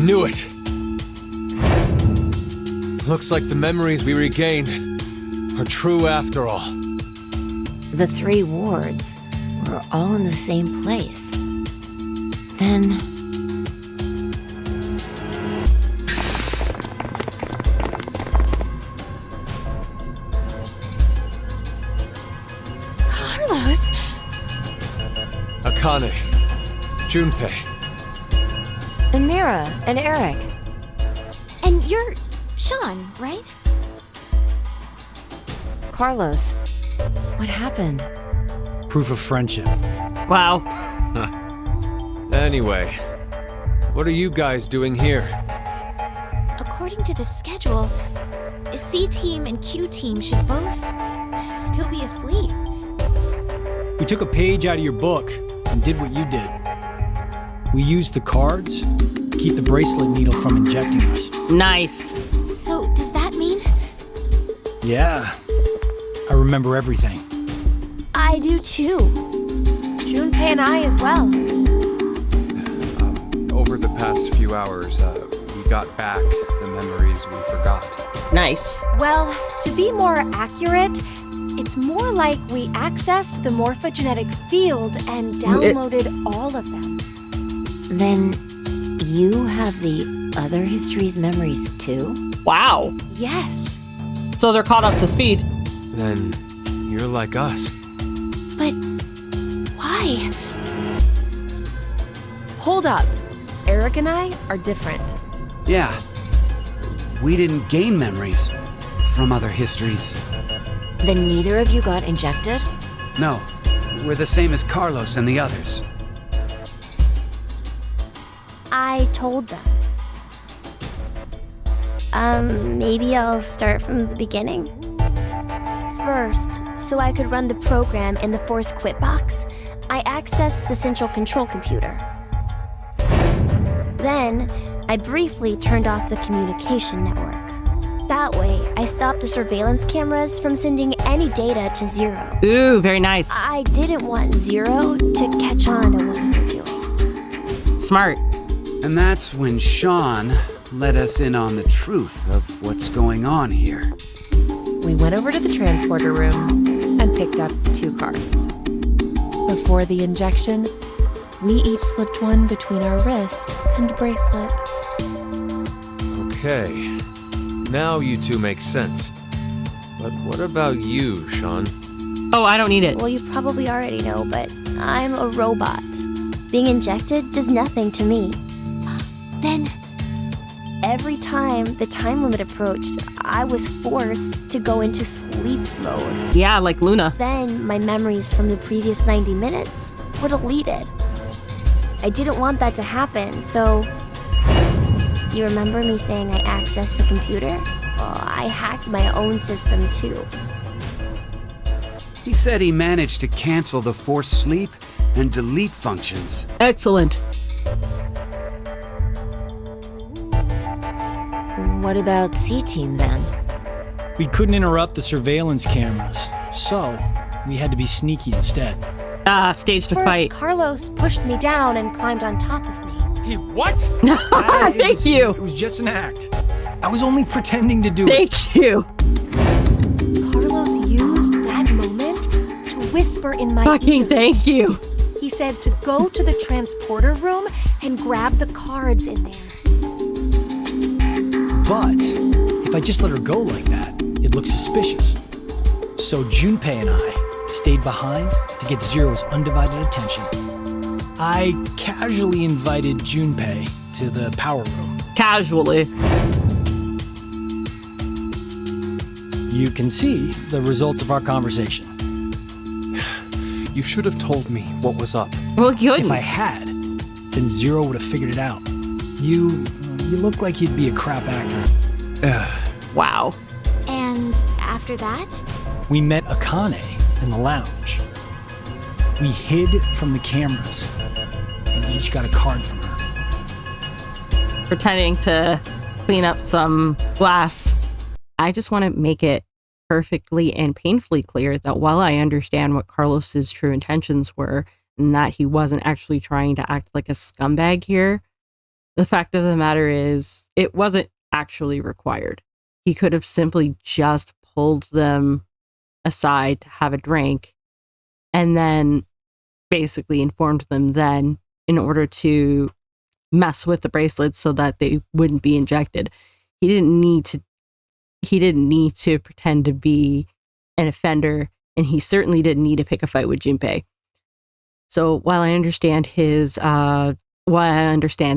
knew it! Looks like the memories we regained are true after all. The 3 wards were all in the same place. Then... Carlos! Akane, Junpei. And Mira, and Eric. And you're Sean, right? Carlos, what happened? Proof of friendship. Wow. Anyway, what are you guys doing here? According to the schedule, C team and Q team should both still be asleep. We took a page out of your book and did what you did. We used the cards to keep the bracelet needle from injecting us. Nice. So, does that mean? Yeah, I remember everything. I do too. Junpei and I as well. Over the past few hours, we got back the memories we forgot. Nice. Well, to be more accurate, it's more like we accessed the morphogenetic field and downloaded all of them. Then you have the other history's memories too? Wow. Yes. So they're caught up to speed. Then you're like us. But why? Hold up. Eric and I are different. Yeah. We didn't gain memories from other histories. Then neither of you got injected? No, we're the same as Carlos and the others. I told them. Maybe I'll start from the beginning. First, so I could run the program in the Force Quit box, I accessed the central control computer. Then, I briefly turned off the communication network. That way, I stopped the surveillance cameras from sending any data to Zero. Ooh, very nice. I didn't want Zero to catch on to what we were doing. Smart. And that's when Sean let us in on the truth of what's going on here. We went over to the transporter room and picked up 2 cards. Before the injection, we each slipped one between our wrist and bracelet. Okay. Now you two make sense. But what about you, Sean? Oh, I don't need it. Well, you probably already know, but I'm a robot. Being injected does nothing to me. Then, every time the time limit approached, I was forced to go into sleep mode. Yeah, like Luna. Then my memories from the previous 90 minutes were deleted. I didn't want that to happen, so... You remember me saying I accessed the computer? Well, I hacked my own system too. He said he managed to cancel the force sleep and delete functions. Excellent. What about C-Team then? We couldn't interrupt the surveillance cameras, so we had to be sneaky instead. Staged a First, fight. Carlos pushed me down and climbed on top of me. He what? Thank you. It was just an act. I was only pretending to do it. Thank you. Carlos used that moment to whisper in my Fucking ear. thank you. He said to go to the transporter room and grab the cards in there. But if I just let her go like that, it looks suspicious. So Junpei and I stayed behind to get Zero's undivided attention. I casually invited Junpei to the power room. Casually. You can see the results of our conversation. You should have told me what was up. Well, good. If I had, then Zero would have figured it out. You look like you'd be a crap actor. Wow. and after that? We met Akane in the lounge. We hid from the cameras and each got a card from her. Pretending to clean up some glass. I just want to make it perfectly and painfully clear that while I understand what Carlos's true intentions were and that he wasn't actually trying to act like a scumbag here, The fact of the matter is, it wasn't actually required. He could have simply just pulled them aside to have a drink and then basically informed them then in order to mess with the bracelets so that they wouldn't be injected. He didn't need to pretend to be an offender, and he certainly didn't need to pick a fight with Junpei. So while I understand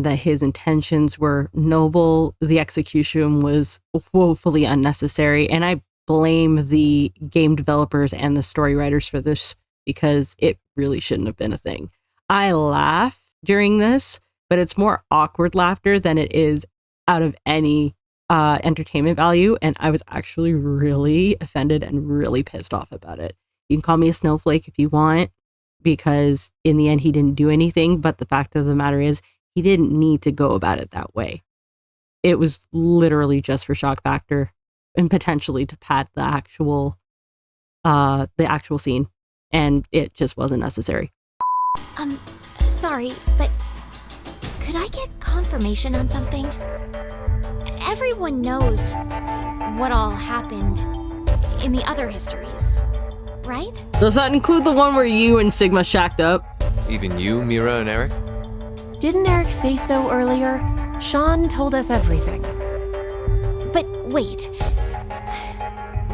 that his intentions were noble, the execution was woefully unnecessary, and I blame the game developers and the story writers for this because it really shouldn't have been a thing. I laugh during this, but it's more awkward laughter than it is out of any entertainment value, and I was actually really offended and really pissed off about it. You can call me a snowflake if you want, because in the end he didn't do anything, but the fact of the matter is he didn't need to go about it that way. It was literally just for shock factor and potentially to pad the actual scene, and it just wasn't necessary. Sorry, but could I get confirmation on something? Everyone knows what all happened in the other histories, right? Does that include the one where you and Sigma shacked up? Even you, Mira and Eric? Didn't Eric say so earlier? Sean told us everything. But wait.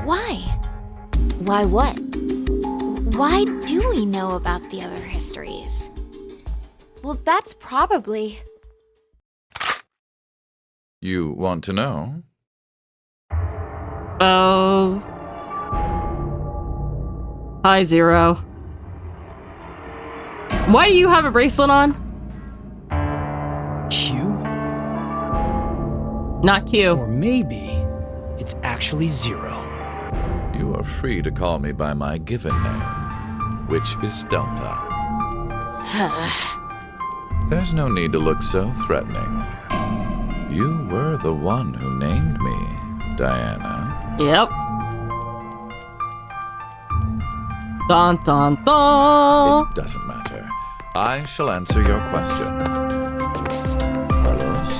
Why? Why what? Why do we know about the other histories? Well, that's probably... You want to know? Oh. Hi, Zero. Why do you have a bracelet on? Q? Not Q. Or maybe it's actually Zero. You are free to call me by my given name, which is Delta. There's no need to look so threatening. You were the one who named me, Diana. Yep. Dun dun dun. It doesn't matter. I shall answer your question. Carlos,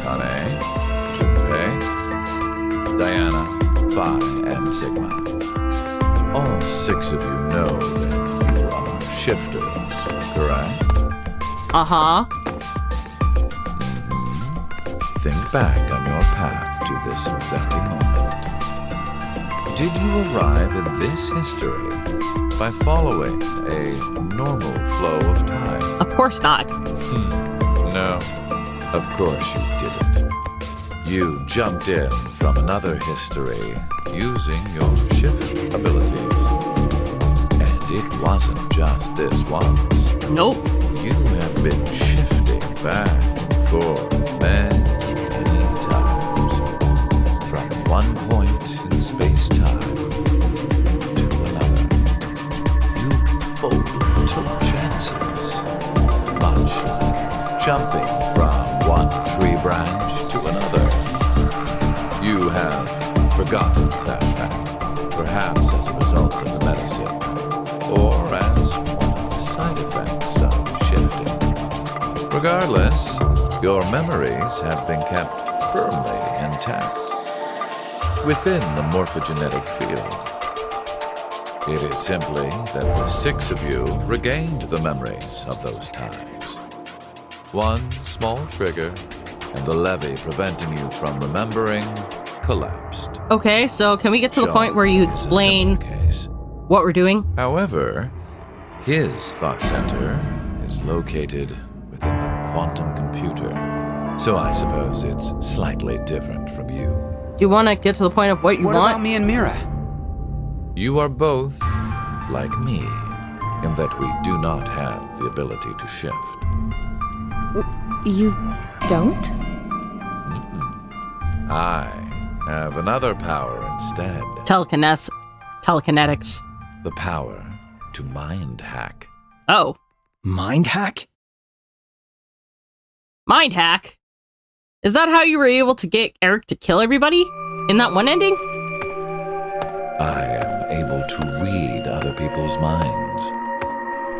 Kane, Junpei, Diana, Phi, and Sigma. All six of you know that you are shifters, correct? Uh-huh. Think back on your path to this very moment. Did you arrive at this history by following a normal flow of time? Of course not. No, of course you didn't. You jumped in from another history using your shift abilities. And it wasn't just this once. Nope. You have been shifting back and forth many times from one point in space-time to another. You boldly took chances, much like jumping from one tree branch to another. You have forgotten that fact, perhaps as a result of the medicine, or as one of the side effects of shifting. Regardless, your memories have been kept firmly intact within the morphogenetic field. It is simply that the six of you regained the memories of those times. One small trigger, and the levee preventing you from remembering collapsed. Okay, so can we get to the point where you explain what we're doing? However, his thought center is located within the quantum computer, so I suppose it's slightly different from you. Do you want to get to the point of what you want? What about me and Mira? You are both like me, in that we do not have the ability to shift. You don't? I have another power instead. Telekinetics. The power to mind hack. Oh. Mind hack? Mind hack? Is that how you were able to get Eric to kill everybody in that one ending? I am able to read other people's minds.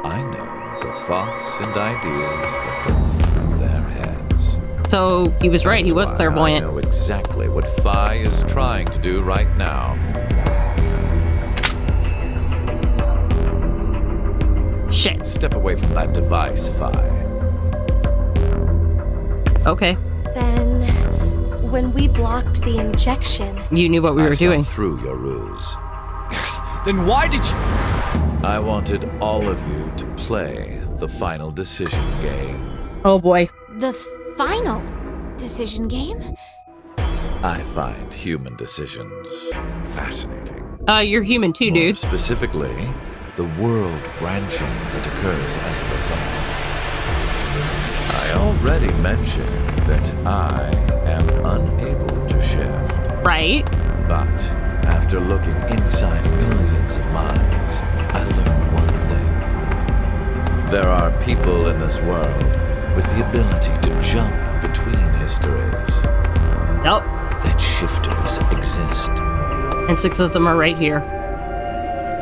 I know the thoughts and ideas that go through their heads. So he was right. He was clairvoyant. I know exactly what Phi is trying to do right now. Shit. Step away from that device, Phi. Okay. Then, when we blocked the injection... You knew what we were doing. I saw through your ruse. Then why did you... I wanted all of you to play the final decision game. Oh boy. The final decision game? I find human decisions fascinating. You're human too, More dude. specifically, the world branching that occurs as a result. I already mentioned that I am unable to shift. Right. But after looking inside millions of minds, I learned one thing. There are people in this world with the ability to jump between histories. Nope. That shifters exist. And 6 of them are right here.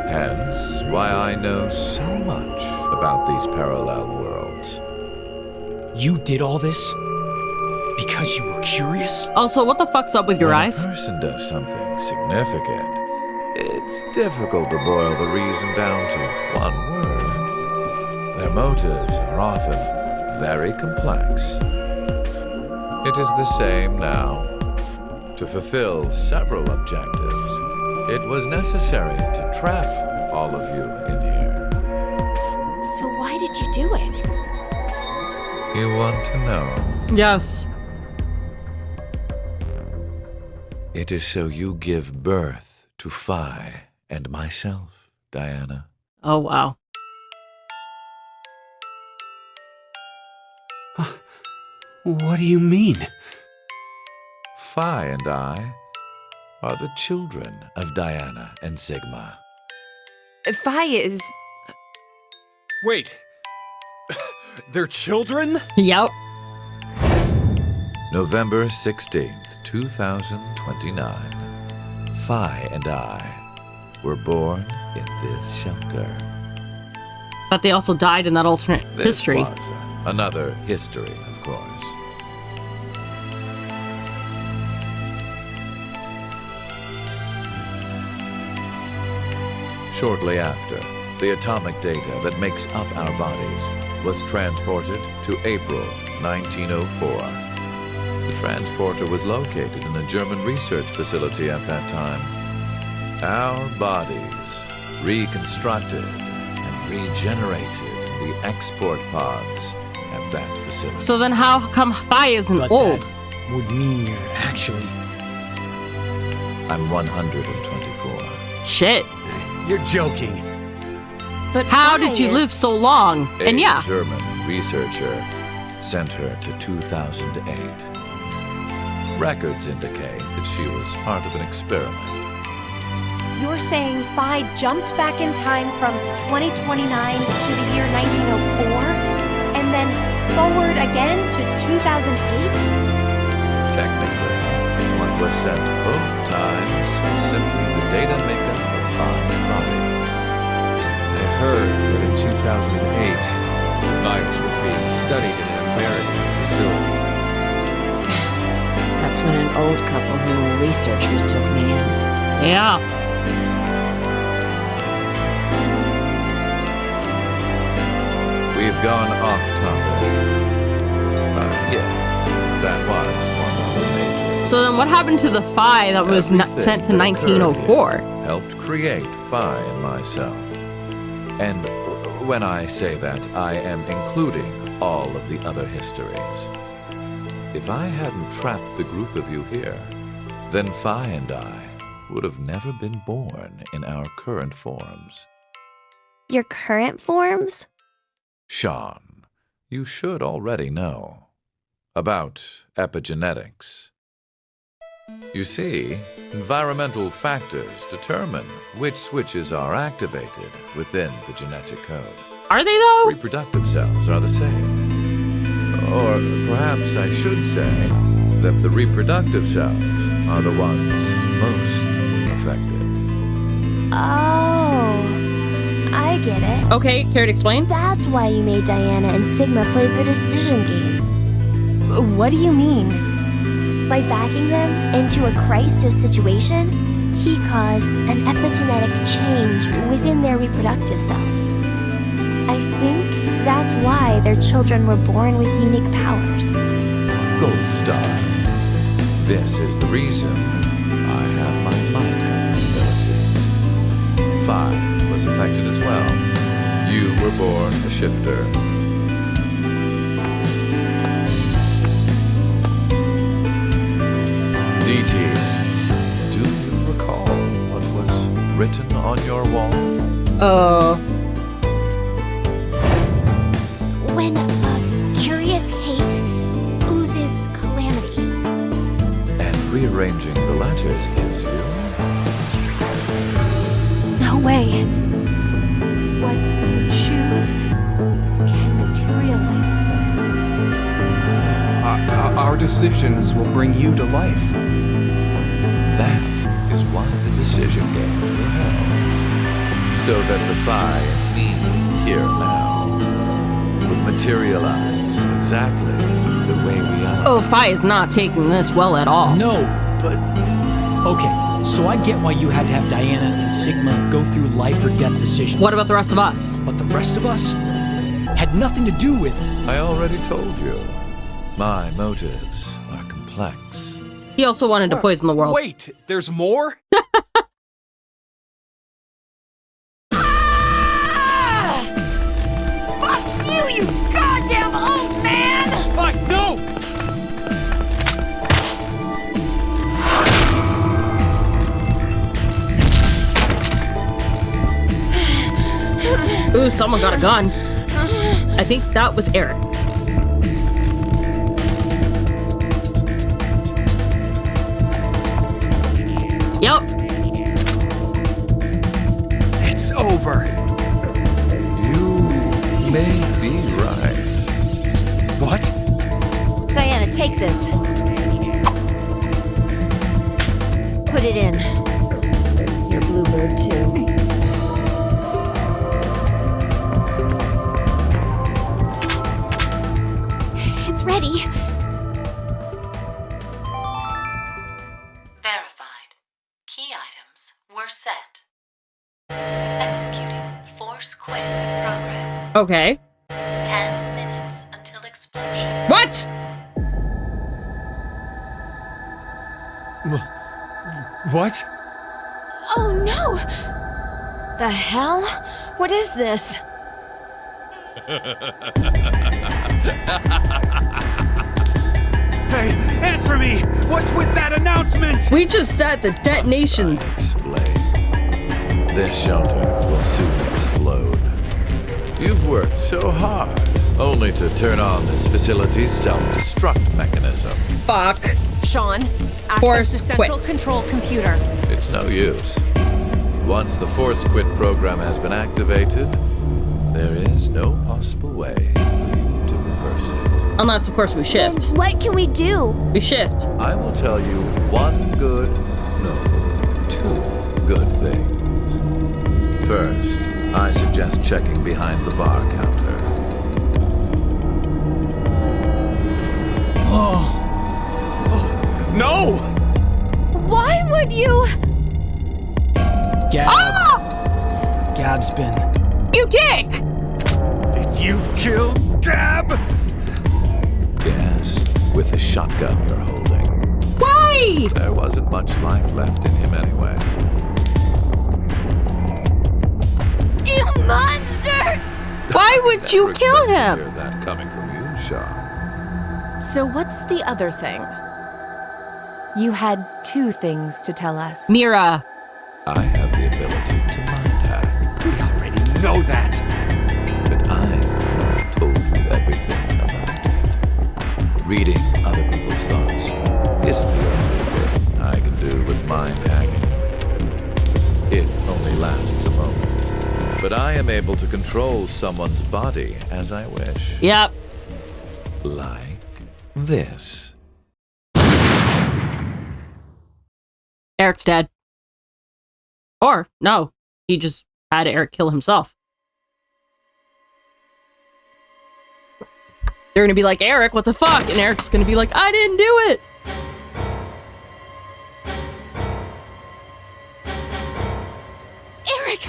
Hence why I know so much about these parallel worlds. You did all this? Because you were curious? Also, what the fuck's up with your eyes? When a person does something significant, it's difficult to boil the reason down to one word. Their motives are often very complex. It is the same now. To fulfill several objectives, it was necessary to trap all of you in here. So why did you do it? You want to know? Yes. It is so you give birth to Phi and myself, Diana. Oh, wow. What do you mean? Phi and I are the children of Diana and Sigma. Phi is... Wait. They're children? Yep. November 16th, 2029. Phi and I were born in this shelter. But they also died in that alternate history. This was another history, of course. Shortly after, the atomic data that makes up our bodies was transported to April 1904. The transporter was located in a German research facility at that time. Our bodies reconstructed and regenerated in the export pods at that facility. So then how come Phi isn't But old? that would mean you're actually... I'm 124. Shit. You're joking. But How Phi did you is- live so long? A And yeah. German researcher sent her to 2008. Records indicate that she was part of an experiment. You're saying Phi jumped back in time from 2029 to the year 1904? And then forward again to 2008? Technically, what was sent both times was simply the data makeup of Phi's body. I heard that in 2008, the virus was being studied in an American facility. That's when an old couple who were researchers took me in. Yeah. We've gone off topic. Yes, that was one of the major. So then what happened to the Phi that was Everything sent to that occurred 1904? here helped create Phi and myself. And when I say that, I am including all of the other histories. If I hadn't trapped the group of you here, then Phi and I would have never been born in our current forms. Your current forms? Sean, you should already know about epigenetics. You see, environmental factors determine which switches are activated within the genetic code. Are they though? Reproductive cells are the same. Or perhaps I should say that the reproductive cells are the ones most affected. Oh, I get it. Okay, care to explain? That's why you made Diana and Sigma play the decision game. What do you mean? By backing them into a crisis situation, he caused an epigenetic change within their reproductive cells. I think that's why their children were born with unique powers. Gold Star. This is the reason I have my mind hacking abilities. Phi was affected as well. You were born a shifter. DT, do you recall what was written on your wall? When curious hate oozes calamity. And rearranging the letters gives you... No way. What you choose can materialize us. Our decisions will bring you to life. That is why the decision games were held. So that the Phi and me here now would materialize exactly the way we are. Oh, Phi is not taking this well at all. No, but... Okay, so I get why you had to have Diana and Sigma go through life or death decisions. What about the rest of us? But the rest of us had nothing to do with... I already told you. My motives are complex. He also wanted to poison the world. Wait, there's more? Fuck you, you goddamn old man! Fuck, no! Ooh, someone got a gun. I think that was Eric. Yep. It's over. You may be right. What? Diana, take this. Put it in. Your bluebird, too. It's ready. Verified. Key items were set. Executing force quit program. Okay. 10 minutes until explosion. What? What? Oh no! The hell? What is this? Hey, answer me! What's with that announcement? We just said the detonation. I explain. This shelter will soon explode. You've worked so hard, only to turn on this facility's self-destruct mechanism. Fuck. Sean, access Force the central quit. control computer. It's no use. Once the force quit program has been activated, there is no possible way for you to reverse it. Unless, of course, we shift. What can we do? We shift. I will tell you two good things. First, I suggest checking behind the bar counter. No! Why would you? Gab. Ah! Gab's been... You dick! Did you kill Gab? Yes, with the shotgun you're holding. Why? There wasn't much life left in him anyway. You monster! Why would you Never kill expected to him? hear that coming from you, Sean. So what's the other thing? You had two things to tell us. Mira. I have the ability to mind hack, We already know that. but I told you everything about it. Reading other people's thoughts isn't the only thing I can do with mind hacking. It only lasts a moment, but I am able to control someone's body as I wish. Yep. Like this. Eric's dead. Or, no. He just had Eric kill himself. They're gonna be like, Eric, what the fuck? And Eric's gonna be like, I didn't do it. Eric,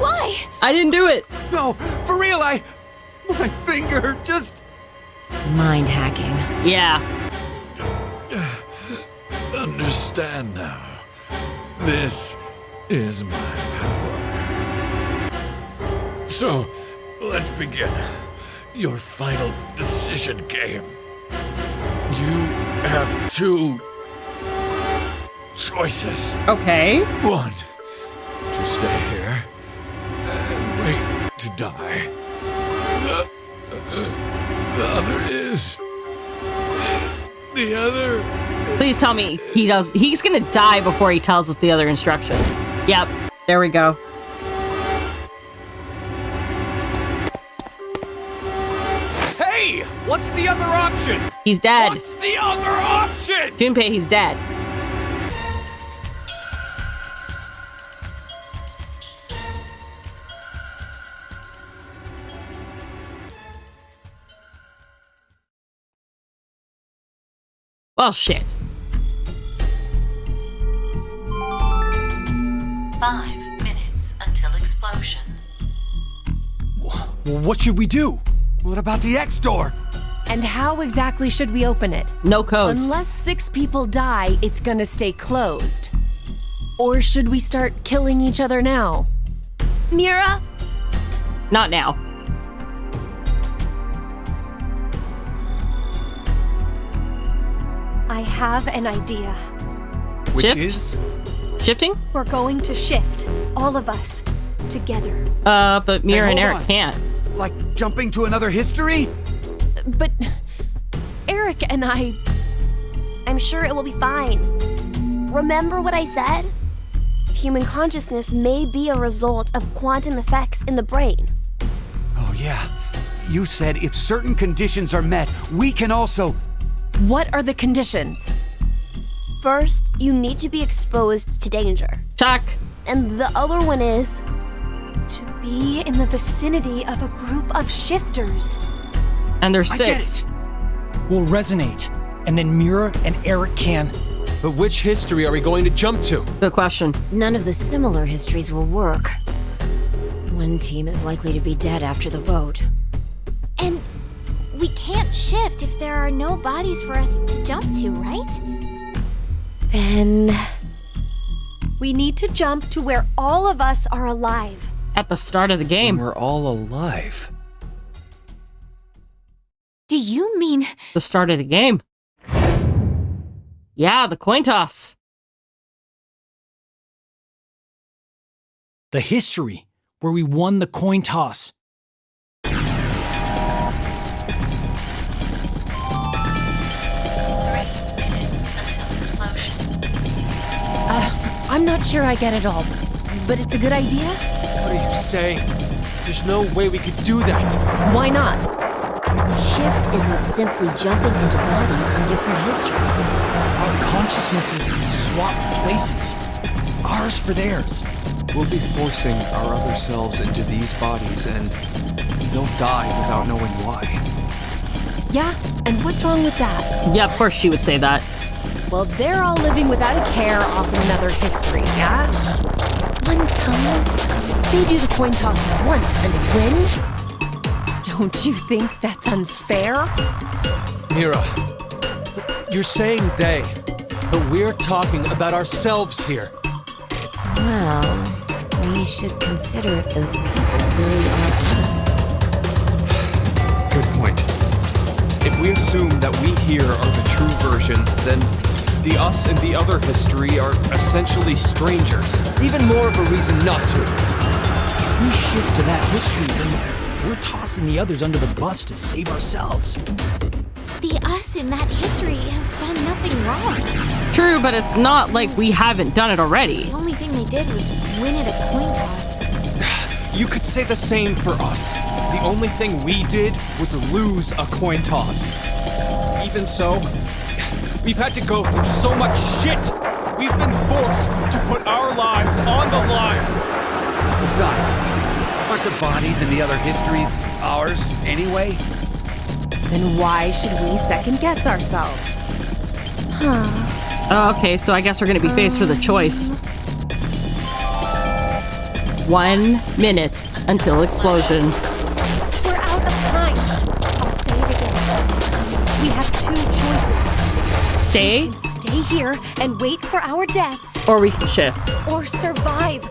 why? I didn't do it. No, for real, my finger just... Mind hacking. Yeah. Understand now. This is my power. So, let's begin. Your final decision game. You have two choices. Okay. One, to stay here and wait to die. The other is... The other... Please tell me he's gonna die before he tells us the other instruction. Yep. There we go. Hey! What's the other option? He's dead. What's the other option? Junpei, he's dead. Well, shit. 5 minutes until explosion. What should we do? What about the X door? And how exactly should we open it? No codes. Unless 6 people die, it's gonna stay closed. Or should we start killing each other now? Mira? Not now. I have an idea. Which Shift? is? Shifting? We're going to shift, all of us, together. But Mira and hold Eric on. can't. Like jumping to another history? But Eric and I... I'm sure it will be fine. Remember what I said? Human consciousness may be a result of quantum effects in the brain. Oh yeah. You said if certain conditions are met, we can also... What are the conditions? First, you need to be exposed to danger. Chuck. And the other one is... To be in the vicinity of a group of shifters. And there's I get 6. it. We'll resonate, and then Mira and Eric can... But which history are we going to jump to? Good question. None of the similar histories will work. One team is likely to be dead after the vote. And we can't shift if there are no bodies for us to jump to, right? Then... we need to jump to where all of us are alive. At the start of the game. We're all alive. Do you mean... The start of the game. Yeah, the coin toss. The history, where we won the coin toss. 3 minutes until explosion. I'm not sure I get it all, but it's a good idea. What are you saying? There's no way we could do that. Why not? Shift isn't simply jumping into bodies in different histories. Our consciousnesses swap places. Ours for theirs. We'll be forcing our other selves into these bodies, and they'll die without knowing why. Yeah, and what's wrong with that? Yeah, of course she would say that. Well, they're all living without a care off another history, yeah? One time, they do the coin toss once and win? Don't you think that's unfair? Mira, you're saying they, but we're talking about ourselves here. Well, we should consider if those people really are us. Good point. If we assume that we here are the true versions, then the us and the other history are essentially strangers. Even more of a reason not to. If we shift to that history, then we're tossing the others under the bus to save ourselves. The us in that history have done nothing wrong. True, but it's not like we haven't done it already. The only thing they did was win at a coin toss. You could say the same for us. The only thing we did was lose a coin toss. Even so, we've had to go through so much shit. We've been forced to put our lives on the line. Besides, aren't the bodies in the other histories ours anyway? then why should we second guess ourselves? Okay, so I guess we're gonna be faced with a choice. 1 minute until explosion. We're out of time. I'll say it again. We have two choices. Stay, We can stay here and wait for our deaths, or we can shift. or survive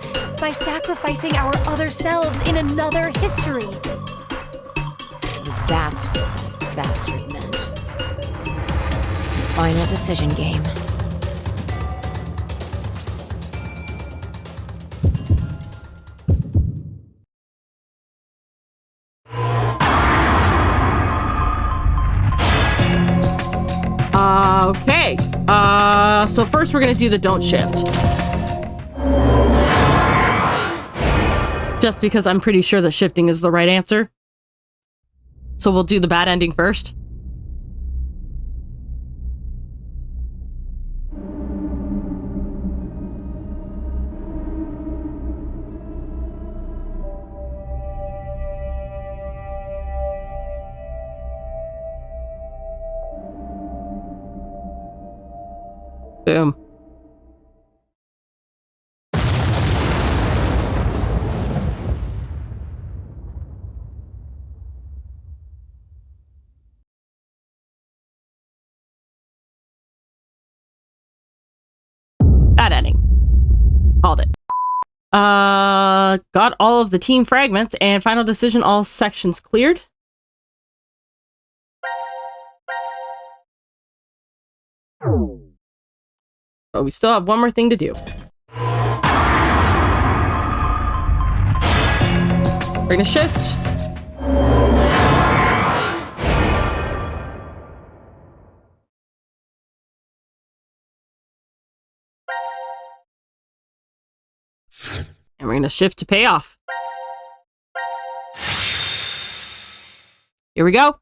by sacrificing our other selves in another history. That's what that bastard meant. Final decision game. Okay. So first we're gonna do the don't shift. Just because I'm pretty sure that shifting is the right answer. So we'll do the bad ending first. Boom. Bad ending. Called it. Got all of the team fragments and final decision, all sections cleared. But we still have one more thing to do. We're gonna shift. And we're gonna shift to pay off. Here we go.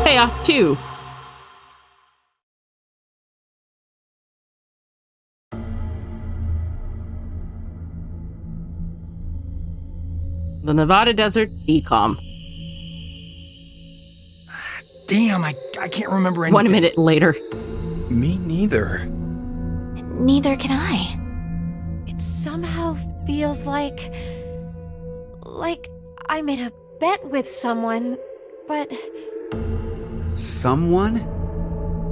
Payoff 2. The Nevada Desert Decom. Damn, I can't remember anything. 1 minute later. Me neither. Neither can I. It somehow feels like I made a bet with someone, but Someone?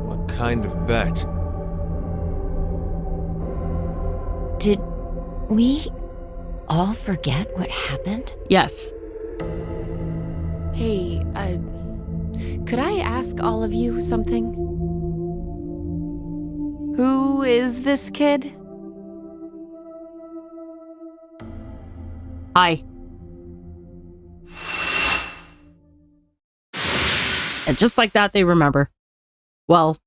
What kind of bet? Did we all forget what happened? Yes. Hey, could I ask all of you something? Who is this kid? Hi. And just like that, they remember. Well,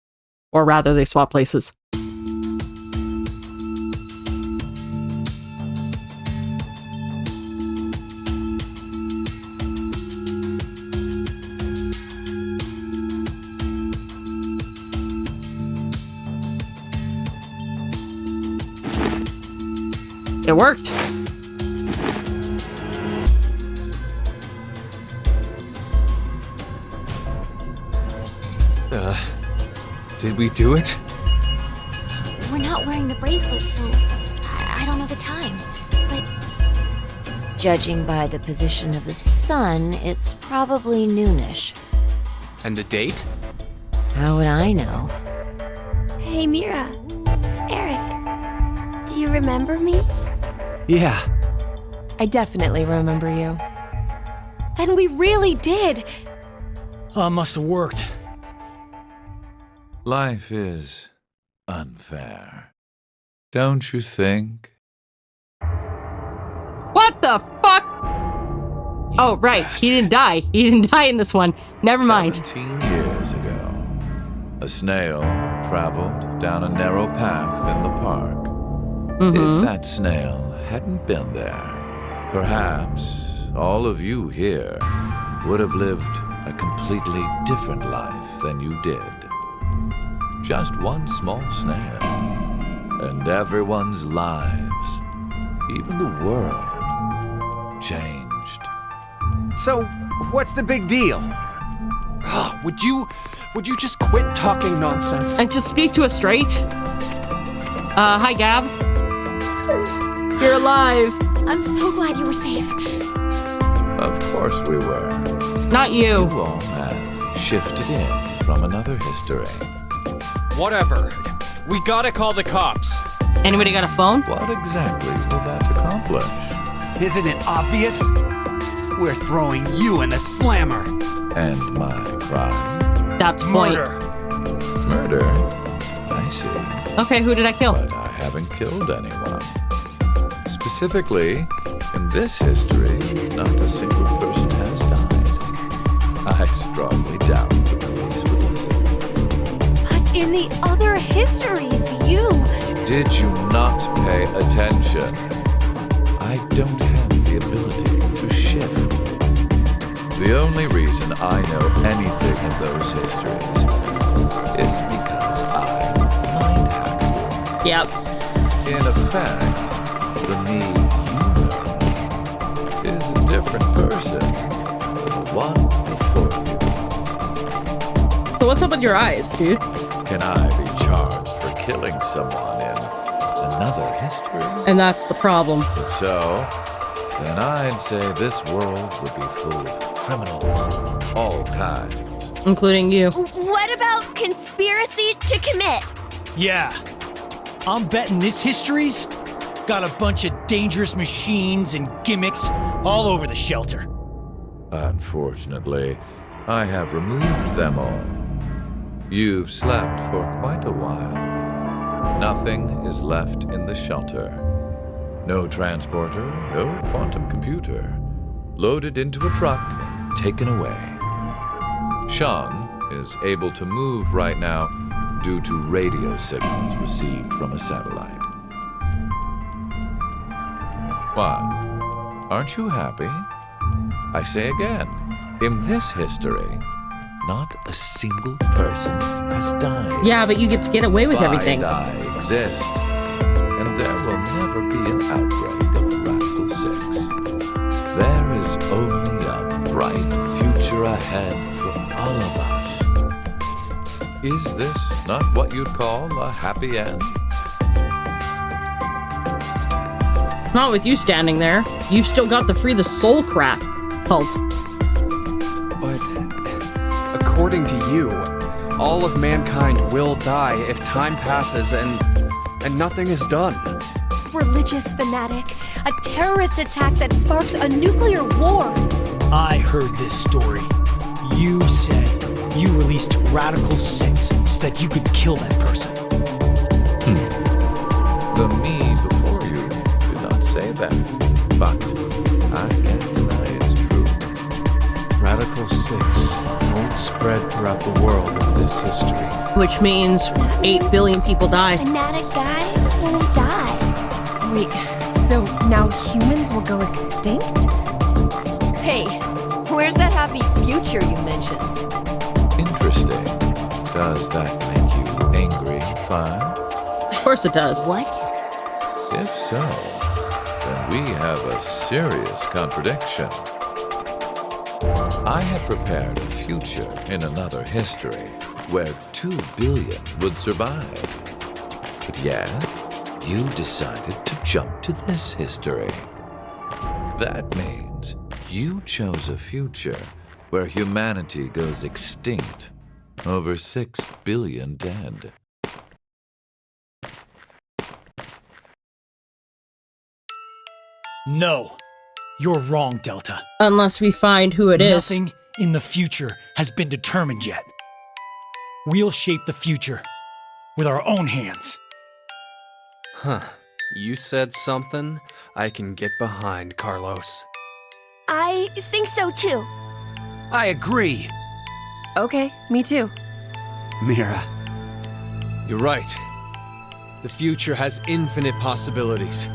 or rather, they swap places. It worked. Did we do it? We're not wearing the bracelets, so I don't know the time. But Judging by the position of the sun, it's probably noonish. And the date? How would I know? Hey, Mira. Eric. Do you remember me? Yeah. I definitely remember you. then we really did. Must have worked. Life is unfair. Don't you think? What the fuck? Oh, right. He didn't die. He didn't die in this one. Never mind. 17 years ago, a snail traveled down a narrow path in the park. If that snail hadn't been there, perhaps all of you here would have lived a completely different life than you did. Just one small snail, and everyone's lives even the world changed. So, what's the big deal? Would you just quit talking nonsense? And just speak to us straight? Hi, Gab. You're alive. I'm so glad you were safe. Of course we were. Not you. You all have shifted in from another history. Whatever. We gotta call the cops. Anybody got a phone? What exactly will that accomplish? Isn't it obvious? We're throwing you in the slammer. And my crime? That's point. Murder? I see. Okay, who did I kill? But I haven't killed anyone. Specifically, in this history, not a single person has died. I strongly doubt the police would listen. But in the other histories, you... Did you not pay attention? I don't have the ability to shift. The only reason I know anything of those histories is because I mind hacked you. Yep. In effect, the me you know is a different person than the one before you. So what's up with your eyes, dude? Can I be charged for killing someone in another history? And that's the problem. If so, then I'd say this world would be full of criminals of all kinds. Including you. What about conspiracy to commit? Yeah. I'm betting this history's got a bunch of dangerous machines and gimmicks all over the shelter. Unfortunately, I have removed them all. You've slept for quite a while. Nothing is left in the shelter. No transporter, no quantum computer. Loaded into a truck and taken away. Sean is able to move right now due to radio signals received from a satellite. Why? Aren't you happy? I say again, in this history, not a single person has died. Yeah, but you get to get away with everything. I exist, and there will never be an outbreak of the Radical Six. There is only a bright future ahead for all of us. Is this not what you'd call a happy end? Not with you standing there. You've still got the free the soul crap cult. But according to you, all of mankind will die if time passes and nothing is done. Religious fanatic, a terrorist attack that sparks a nuclear war. I heard this story. You said you released Radical 6 so that you could kill that person. The me before you did not say that, but I can't deny it's true. Radical 6 won't spread throughout the world in this history. Which means 8 billion people die. Fanatic guy won't die. Wait, so now humans will go extinct? Hey, where's that happy future you mentioned? Interesting. Does that make you angry, Fire? Of course it does. What? If so, then we have a serious contradiction. I had prepared a future in another history where 2 billion would survive. But yet, you decided to jump to this history. That means you chose a future where humanity goes extinct, over 6 billion dead. No, you're wrong, Delta. Unless we find who it is. Nothing in the future has been determined yet. We'll shape the future with our own hands. Huh. You said something I can get behind, Carlos. I think so too. I agree. Okay, me too. Mira, You're right. The future has infinite possibilities.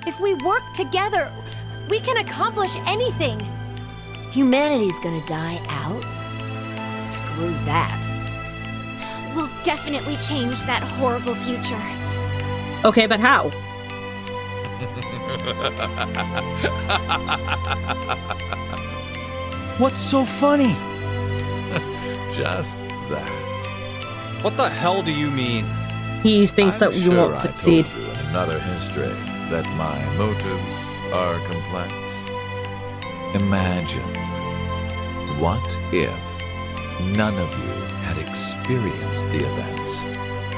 If we work together, we can accomplish anything. Humanity's gonna die out? Screw that. We'll definitely change that horrible future. Okay, but how? What's so funny? Just that. What the hell do you mean? He thinks that you won't I succeed. told you in another history that my motives are complex. Imagine, what if none of you had experienced the events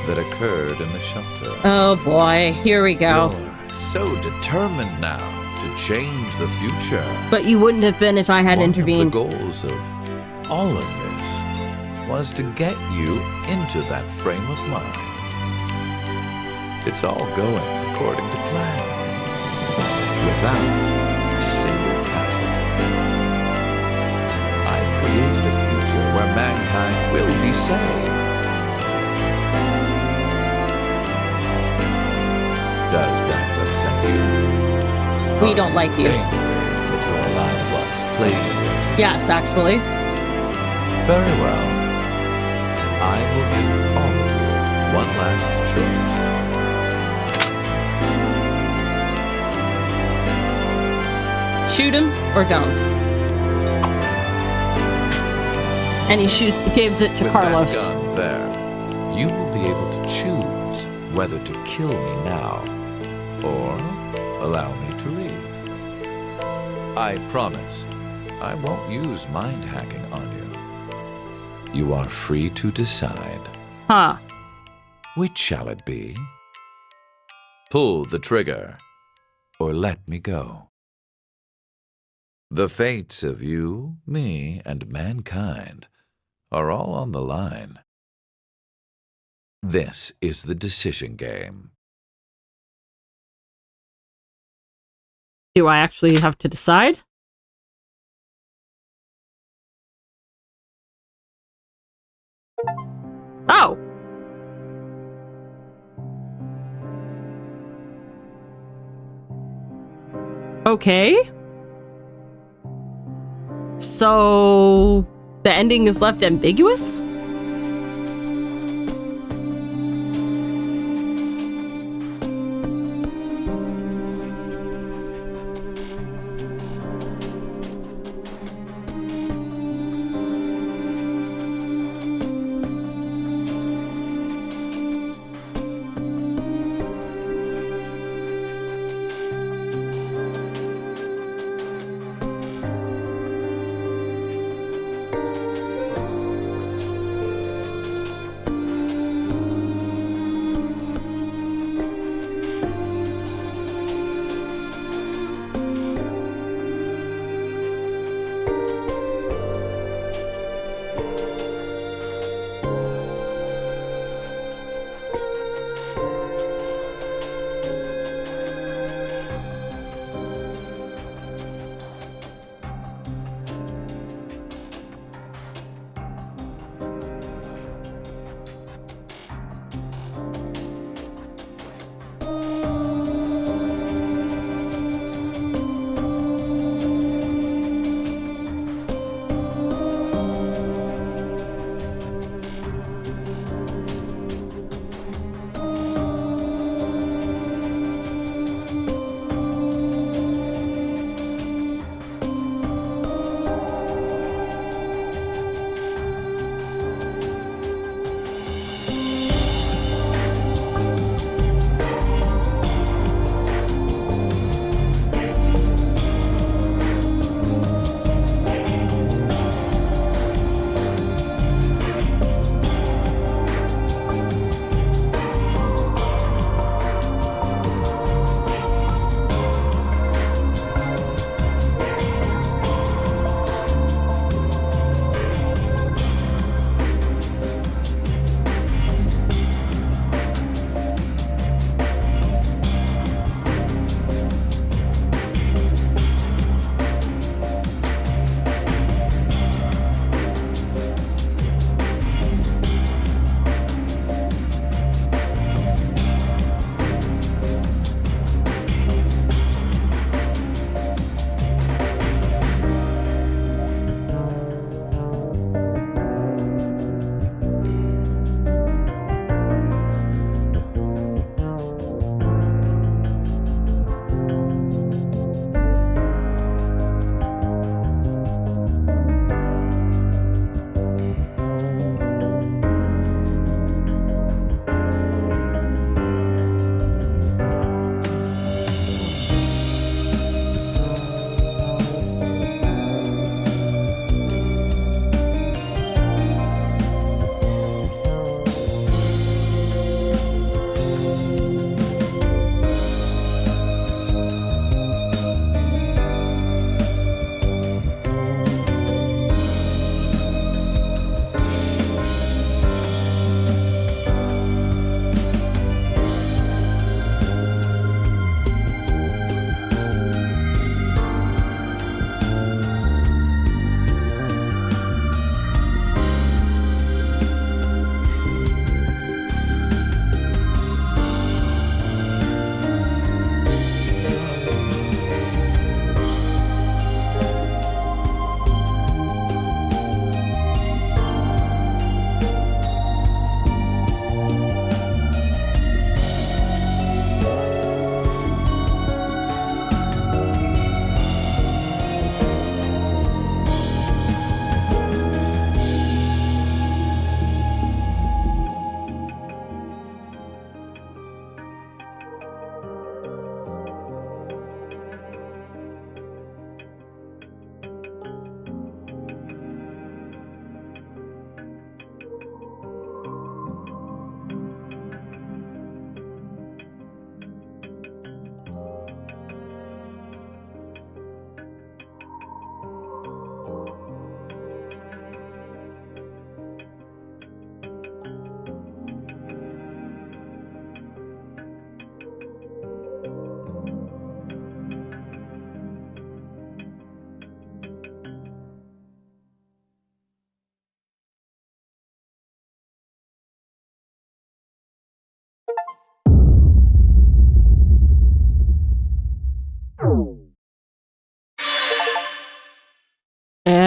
that occurred in the shelter? Oh boy, here we go. You're so determined now to change the future. But you wouldn't have been if I had intervened. One of the goals of all of this was to get you into that frame of mind. It's all going according to plan, without a single casualty. I created a future where mankind will be saved. Does that upset you? We don't like you. Angry that your life was played with? Yes, actually. Very well. I will give all of you one last choice. Shoot him or don't. And he gives it to With Carlos. that gun there, you will be able to choose whether to kill me now or allow me to leave. I promise I won't use mind hacking on you. You are free to decide. Huh. Which shall it be? Pull the trigger or let me go. The fates of you, me, and mankind are all on the line. This is the decision game. Do I actually have to decide? Oh! Okay. So the ending is left ambiguous?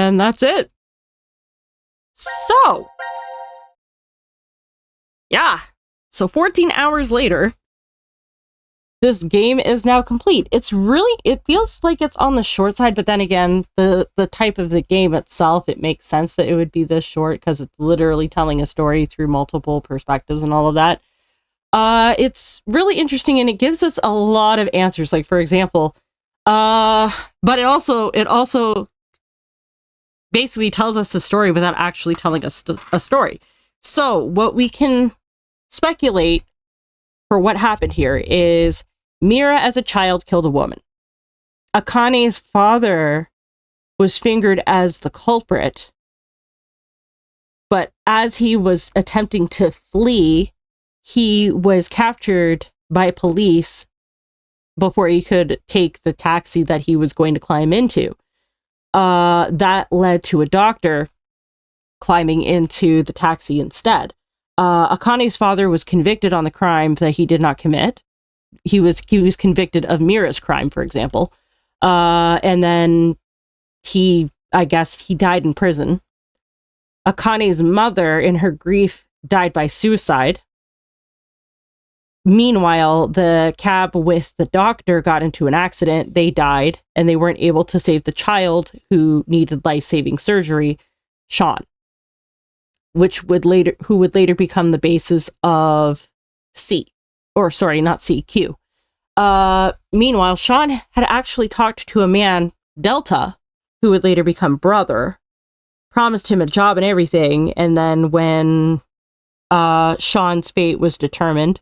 And that's it. So, yeah. So 14 hours later, this game is now complete. It feels like it's on the short side, but then again, the type of the game itself, it makes sense that it would be this short because it's literally telling a story through multiple perspectives and all of that. It's really interesting, and it gives us a lot of answers. Like, for example, but it also basically tells us a story without actually telling us a story. So what we can speculate for what happened here is Mira as a child killed a woman. Akane's father was fingered as the culprit, but as he was attempting to flee, he was captured by police before he could take the taxi that he was going to climb into. That led to a doctor climbing into the taxi instead. Akane's father was convicted on the crime that he did not commit. He was convicted of Mira's crime, for example. And then I guess he died in prison. Akane's mother, in her grief, died by suicide. Meanwhile, the cab with the doctor got into an accident. They died, and they weren't able to save the child who needed life-saving surgery, Sean, who would later become the basis of Q. Meanwhile, Sean had actually talked to a man, Delta, who would later become Brother, promised him a job and everything, and then when Sean's fate was determined,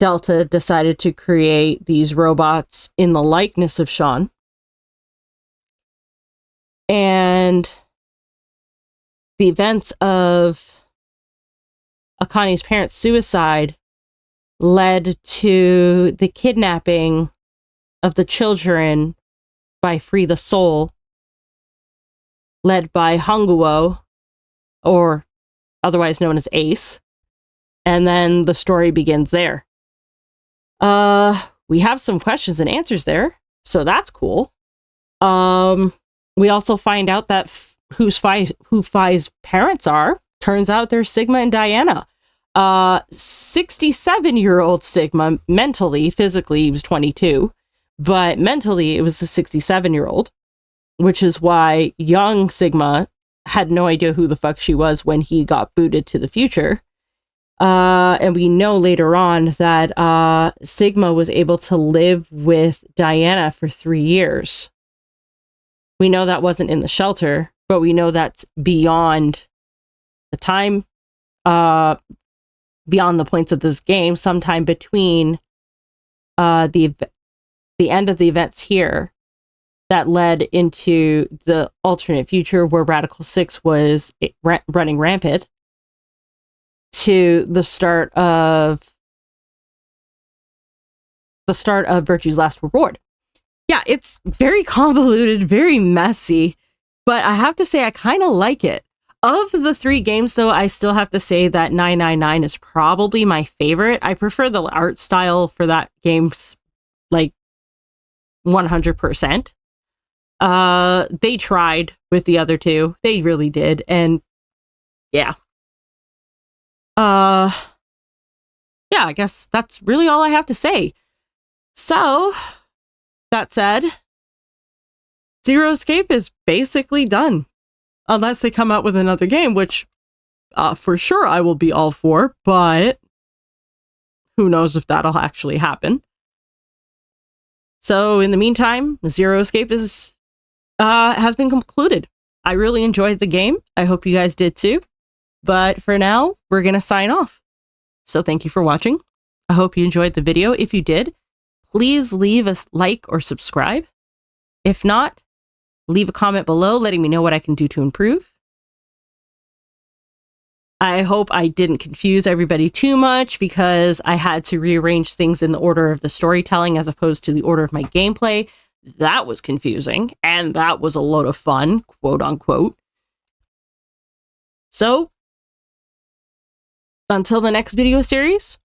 Delta decided to create these robots in the likeness of Sean. And the events of Akane's parents' suicide led to the kidnapping of the children by Free the Soul, led by Honguo, or otherwise known as Ace. And then the story begins there. We have some questions and answers there, so that's cool. We also find out that who Phi's parents are. Turns out they're Sigma and Diana. 67-year-old Sigma, mentally, physically, he was 22, but mentally, it was the 67-year-old, which is why young Sigma had no idea who the fuck she was when he got booted to the future. And we know later on that Sigma was able to live with Diana for 3 years. We know that wasn't in the shelter, but we know that's beyond the time, beyond the points of this game, sometime between the end of the events here that led into the alternate future where Radical 6 was running rampant, to the start of Virtue's Last Reward. Yeah, it's very convoluted, very messy, but I have to say I kind of like it. Of the 3 games, though, I still have to say that 999 is probably my favorite. I prefer the art style for that game, like 100%. They tried with the other 2. They really did, and yeah. Yeah, I guess that's really all I have to say. So, that said, Zero Escape is basically done. Unless they come out with another game, which for sure I will be all for, but who knows if that'll actually happen. So, in the meantime, Zero Escape has been concluded. I really enjoyed the game. I hope you guys did too. But for now, we're going to sign off. So thank you for watching. I hope you enjoyed the video. If you did, please leave a like or subscribe. If not, leave a comment below letting me know what I can do to improve. I hope I didn't confuse everybody too much because I had to rearrange things in the order of the storytelling as opposed to the order of my gameplay. That was confusing, and that was a load of fun, quote unquote. So, until the next video series,